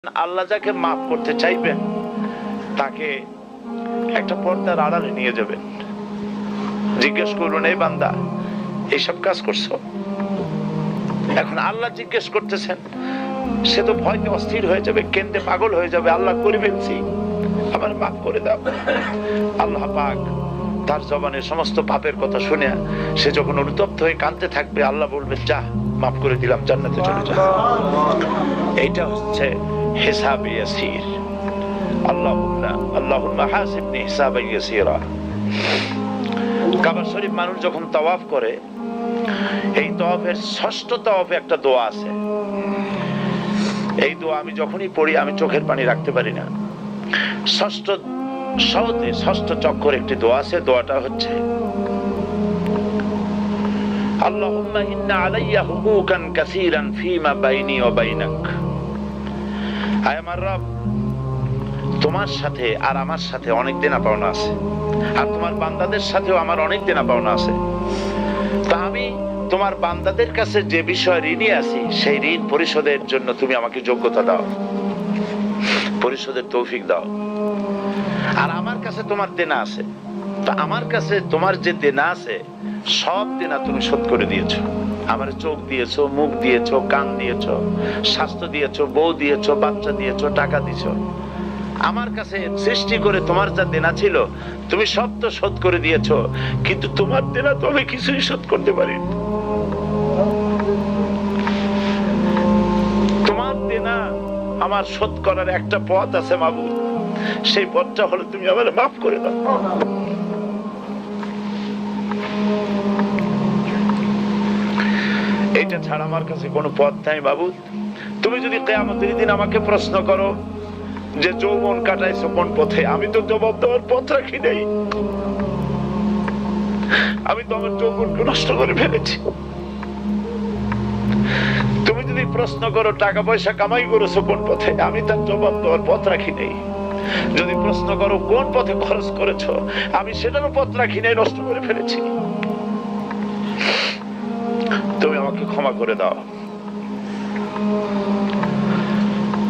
আল্লাহ যাকে মাফ করতে চাইবেন তাকে একটা পর্দার আড়ালে নিয়ে যাবেন, জিজ্ঞেস করুন, এই বান্দা এইসব কাজ করছো? এখন আল্লাহ জিজ্ঞেস করতেছেন, সে তো ভয়তে অস্থির হয়ে যাবে, কেন্দে পাগল হয়ে যাবে, আল্লাহ করে ফেলছি, আমার মাফ করে দাও। আল্লাহ পাক তার জবানের সমস্ত পাপের কথা শুনে সে যখন অনুতপ্ত হয়ে কাঁদতে থাকবে, আল্লাহ বলবেন, যা মাফ করে দিলাম, জান্নাতে চলে যা। এইটা হচ্ছে হিসাব ইয়াসির। আল্লাহুম্মা হাসিবনি হিসাবান ইয়াসিরা। কাবা শরীফ মানুষ যখন তাওয়াফ করে, এই তাওয়াফের ষষ্ঠ তাওয়াফে একটা দোয়া আছে। এই দোয়া আমি যখনই পড়ি আমি চোখের পানি রাখতে পারি না। ষষ্ঠ চক্কর একটি দোয়া আছে, দোয়াটা হচ্ছে, আল্লাহুম্মা ইন্না আলাইয়া হুকুকান কাসীরান ফীমা বাইনি ওয়া বাইনাক। আয় আমার রব, তোমার সাথে আর আমার সাথে অনেক দেনা পাওনা আছে, আর তোমার বান্দাদের সাথেও আমার অনেক দেনা পাওনা আছে। তা আমি তোমার বান্দাদের কাছে যে বিষয় ঋণী আছি, সেই ঋণ পরিশোধের জন্য তুমি আমাকে যোগ্যতা দাও, পরিশোধের তৌফিক দাও। আর আমার কাছে তোমার দেনা আছে, তা আমার কাছে তোমার যে দেনা আছে সব দেনা তুমি শোধ করে দিয়েছো। আমার চোখ দিয়েছো, মুখ দিয়েছো, কান দিয়েছো, স্বাস্থ্য দিয়েছো, বউ দিয়েছো, বাচ্চা দিয়েছো, টাকা দিয়েছো। আমার কাছে সৃষ্টি করে তোমার যা দেনা ছিল তুমি সব তো শোধ করে দিয়েছো, কিন্তু তোমার দেনা তো আমি কিছুই শোধ করতে পারিনি। তোমার দেনা আমার শোধ করার একটা পথ আছে মাবুদ, সেই পথটা হলো তুমি আমার মাফ করে দাও। এটা ছাড়া আমার কাছে কোনো পথ নাই মাবুদ। তুমি যদি কিয়ামতের দিন আমাকে প্রশ্ন করো যে যৌবন কাটাইছো কোন পথে, আমি তো জবাব দেওয়ার পথ রাখি নাই। আমি তো আমার যৌবনকে নষ্ট করে ফেলেছি। তুমি যদি প্রশ্ন করো টাকা পয়সা কামাই করেছো কোন পথে, আমি তার জবাব দেওয়ার পথ রাখি নাই। যদি প্রশ্ন করো কোন পথে খরচ করেছো, আমি সেটারও পথ রাখি নাই, নষ্ট করে ফেলেছি। তুমি আমাকে ক্ষমা করে দাও।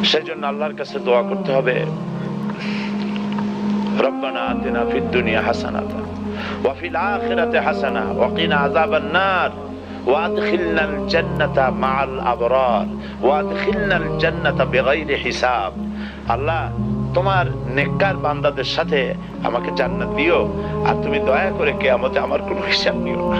সেই জন্য আল্লাহর কাছে দোয়া করতে হবে, রব্বানা আতিনা ফিদ দুনিয়া হাসানাতান ওয়া ফিল আখিরাতি হাসানা ওয়া কিনা আযাবান নার ওয়া আদখিলনাল জান্নাতা মাআল আবরার ওয়া আদখিলনাল জান্নাতা বিগাইরি হিসাব। আল্লাহ, তোমার নেককার বান্দাদের সাথে আমাকে জান্নাত দিও, আর তুমি দয়া করে কিয়ামতে আমার কোনো হিসাব নিও না।